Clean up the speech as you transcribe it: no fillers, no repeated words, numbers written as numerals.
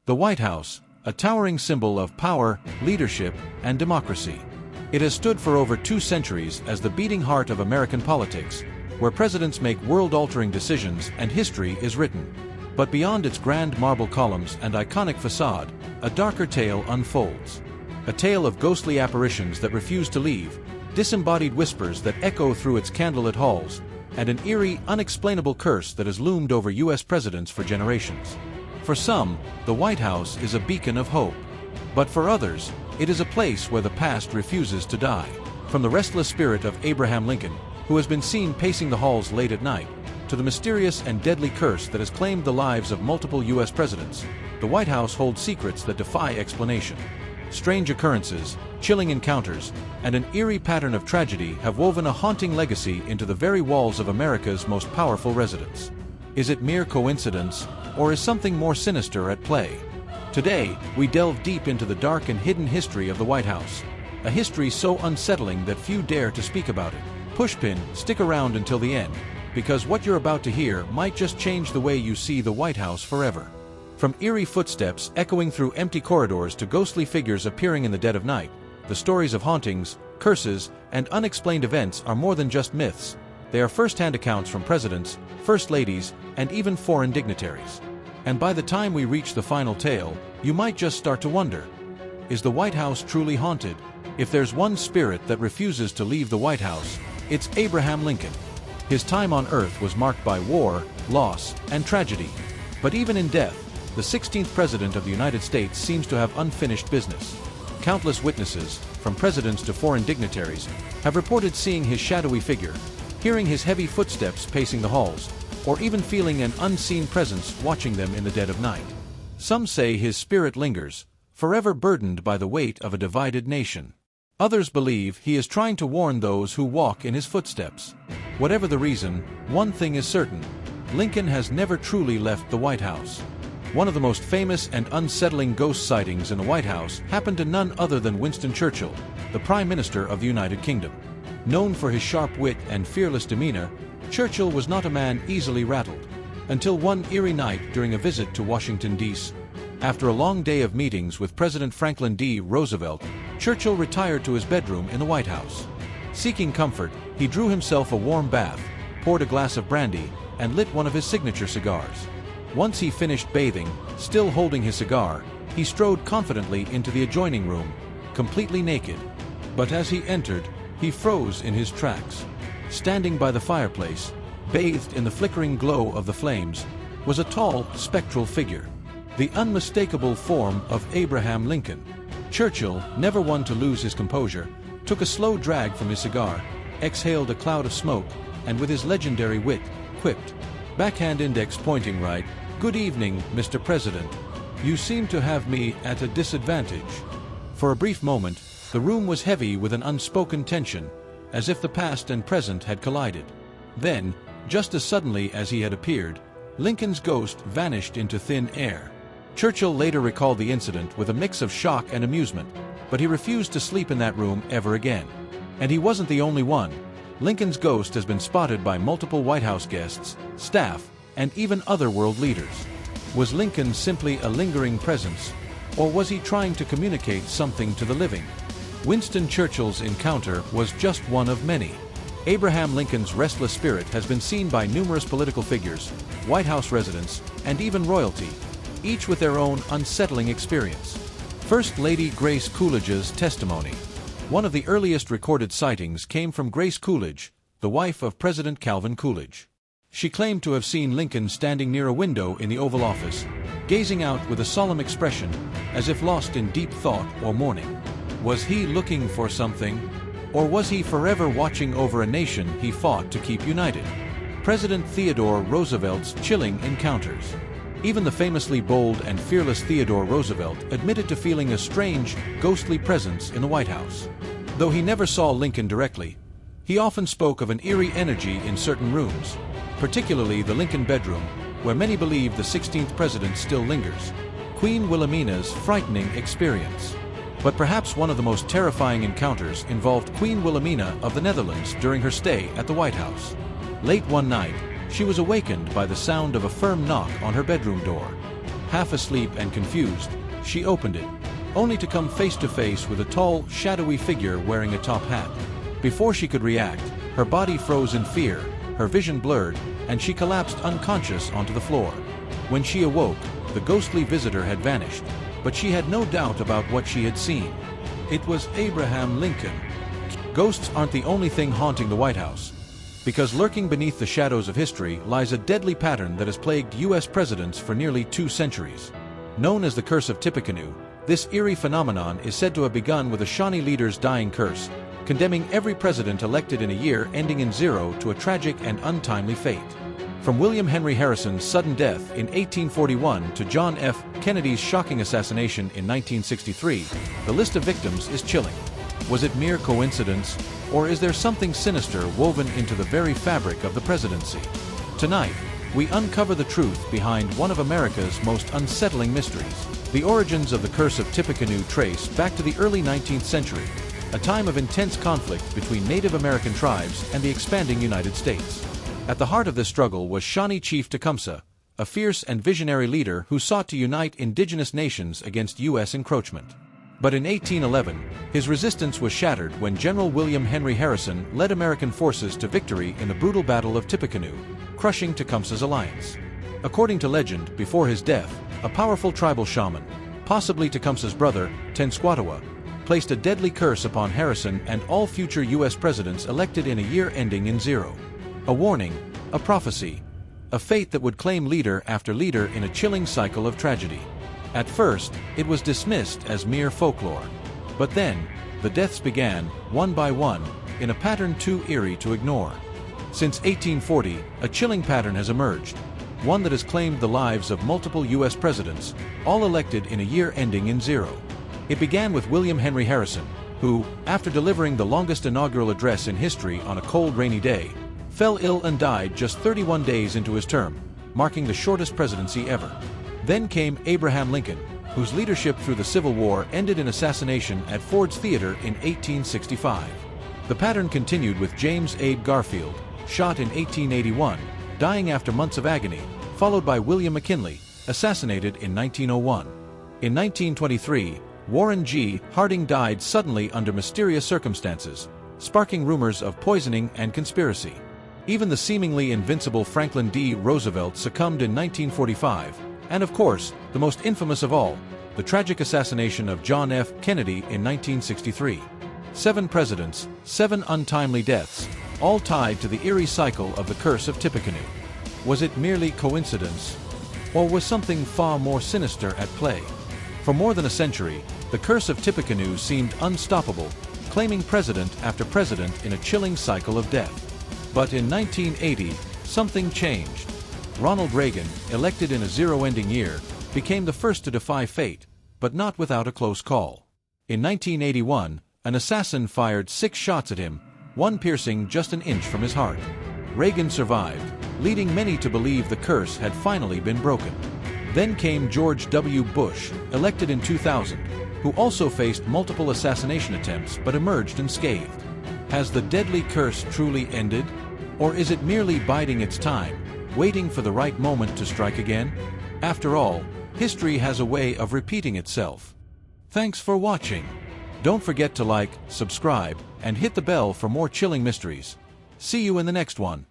The White House, a towering symbol of power, leadership, and democracy. It has stood for over 2 centuries as the beating heart of American politics, where presidents make world-altering decisions and history is written. But beyond its grand marble columns and iconic facade, a darker tale unfolds. A tale of ghostly apparitions that refuse to leave, disembodied whispers that echo through its candlelit halls, and an eerie, unexplainable curse that has loomed over U.S. presidents for generations. For some, the White House is a beacon of hope. But for others, it is a place where the past refuses to die. From the restless spirit of Abraham Lincoln, who has been seen pacing the halls late at night, to the mysterious and deadly curse that has claimed the lives of multiple U.S. presidents, the White House holds secrets that defy explanation. Strange occurrences, chilling encounters, and an eerie pattern of tragedy have woven a haunting legacy into the very walls of America's most powerful residence. Is it mere coincidence, or is something more sinister at play? Today, we delve deep into the dark and hidden history of the White House, a history so unsettling that few dare to speak about it. Pushpin, stick around until the end, because what you're about to hear might just change the way you see the White House forever. From eerie footsteps echoing through empty corridors to ghostly figures appearing in the dead of night, the stories of hauntings, curses, and unexplained events are more than just myths. They are first-hand accounts from presidents, first ladies, and even foreign dignitaries. And by the time we reach the final tale, you might just start to wonder, is the White House truly haunted? If there's one spirit that refuses to leave the White House, it's Abraham Lincoln. His time on Earth was marked by war, loss, and tragedy. But even in death, the 16th President of the United States seems to have unfinished business. Countless witnesses, from presidents to foreign dignitaries, have reported seeing his shadowy figure, hearing his heavy footsteps pacing the halls, or even feeling an unseen presence watching them in the dead of night. Some say his spirit lingers, forever burdened by the weight of a divided nation. Others believe he is trying to warn those who walk in his footsteps. Whatever the reason, one thing is certain: Lincoln has never truly left the White House. One of the most famous and unsettling ghost sightings in the White House happened to none other than Winston Churchill, the Prime Minister of the United Kingdom. Known for his sharp wit and fearless demeanor, Churchill was not a man easily rattled, until one eerie night during a visit to Washington, D.C. After a long day of meetings with President Franklin D. Roosevelt, Churchill retired to his bedroom in the White House. Seeking comfort, he drew himself a warm bath, poured a glass of brandy, and lit one of his signature cigars. Once he finished bathing, still holding his cigar, he strode confidently into the adjoining room, completely naked. But as he entered, he froze in his tracks. Standing by the fireplace, bathed in the flickering glow of the flames, was a tall, spectral figure, the unmistakable form of Abraham Lincoln. Churchill, never one to lose his composure, took a slow drag from his cigar, exhaled a cloud of smoke, and with his legendary wit, quipped, backhand index pointing right, "Good evening, Mr. President. You seem to have me at a disadvantage." For a brief moment, the room was heavy with an unspoken tension, as if the past and present had collided. Then, just as suddenly as he had appeared, Lincoln's ghost vanished into thin air. Churchill later recalled the incident with a mix of shock and amusement, but he refused to sleep in that room ever again. And he wasn't the only one. Lincoln's ghost has been spotted by multiple White House guests, staff, and even other world leaders. Was Lincoln simply a lingering presence, or was he trying to communicate something to the living? Winston Churchill's encounter was just one of many. Abraham Lincoln's restless spirit has been seen by numerous political figures, White House residents, and even royalty, each with their own unsettling experience. First Lady Grace Coolidge's testimony. One of the earliest recorded sightings came from Grace Coolidge, the wife of President Calvin Coolidge. She claimed to have seen Lincoln standing near a window in the Oval Office, gazing out with a solemn expression, as if lost in deep thought or mourning. Was he looking for something? Or was he forever watching over a nation he fought to keep united? President Theodore Roosevelt's chilling encounters. Even the famously bold and fearless Theodore Roosevelt admitted to feeling a strange, ghostly presence in the White House. Though he never saw Lincoln directly, he often spoke of an eerie energy in certain rooms, particularly the Lincoln bedroom, where many believe the 16th president still lingers. Queen Wilhelmina's frightening experience. But perhaps one of the most terrifying encounters involved Queen Wilhelmina of the Netherlands during her stay at the White House. Late one night, she was awakened by the sound of a firm knock on her bedroom door. half asleep and confused, she opened it, only to come face to face with a tall, shadowy figure wearing a top hat. Before she could react, her body froze in fear, her vision blurred, and she collapsed unconscious onto the floor. When she awoke, the ghostly visitor had vanished, but she had no doubt about what she had seen. It was Abraham Lincoln. Ghosts aren't the only thing haunting the White House, because lurking beneath the shadows of history lies a deadly pattern that has plagued U.S. presidents for nearly 2 centuries. Known as the Curse of Tippecanoe, this eerie phenomenon is said to have begun with a Shawnee leader's dying curse, condemning every president elected in a year ending in 0 to a tragic and untimely fate. From William Henry Harrison's sudden death in 1841 to John F. Kennedy's shocking assassination in 1963, the list of victims is chilling. Was it mere coincidence, or is there something sinister woven into the very fabric of the presidency? Tonight, we uncover the truth behind one of America's most unsettling mysteries. The origins of the Curse of Tippecanoe trace back to the early 19th century, a time of intense conflict between Native American tribes and the expanding United States. At the heart of this struggle was Shawnee Chief Tecumseh, a fierce and visionary leader who sought to unite indigenous nations against U.S. encroachment. But in 1811, his resistance was shattered when General William Henry Harrison led American forces to victory in the brutal Battle of Tippecanoe, crushing Tecumseh's alliance. According to legend, before his death, a powerful tribal shaman, possibly Tecumseh's brother, Tenskwatawa, placed a deadly curse upon Harrison and all future U.S. presidents elected in a year ending in 0. A warning, a prophecy, a fate that would claim leader after leader in a chilling cycle of tragedy. At first, it was dismissed as mere folklore. But then, the deaths began, one by one, in a pattern too eerie to ignore. Since 1840, a chilling pattern has emerged, one that has claimed the lives of multiple U.S. presidents, all elected in a year ending in 0. It began with William Henry Harrison, who, after delivering the longest inaugural address in history on a cold, rainy day, fell ill and died just 31 days into his term, marking the shortest presidency ever. Then came Abraham Lincoln, whose leadership through the Civil War ended in assassination at Ford's Theater in 1865. The pattern continued with James Abe Garfield, shot in 1881, dying after months of agony, followed by William McKinley, assassinated in 1901. In 1923, Warren G. Harding died suddenly under mysterious circumstances, sparking rumors of poisoning and conspiracy. Even the seemingly invincible Franklin D. Roosevelt succumbed in 1945, and of course, the most infamous of all, the tragic assassination of John F. Kennedy in 1963. 7 presidents, 7 untimely deaths, all tied to the eerie cycle of the Curse of Tippecanoe. Was it merely coincidence? Or was something far more sinister at play? For more than a century, the Curse of Tippecanoe seemed unstoppable, claiming president after president in a chilling cycle of death. But in 1980, something changed. Ronald Reagan, elected in a 0-ending year, became the first to defy fate, but not without a close call. In 1981, an assassin fired 6 shots at him, one piercing just an inch from his heart. Reagan survived, leading many to believe the curse had finally been broken. Then came George W. Bush, elected in 2000, who also faced multiple assassination attempts but emerged unscathed. Has the deadly curse truly ended? Or is it merely biding its time, waiting for the right moment to strike again? After all, history has a way of repeating itself. Thanks for watching. Don't forget to like, subscribe, and hit the bell for more chilling mysteries. See you in the next one.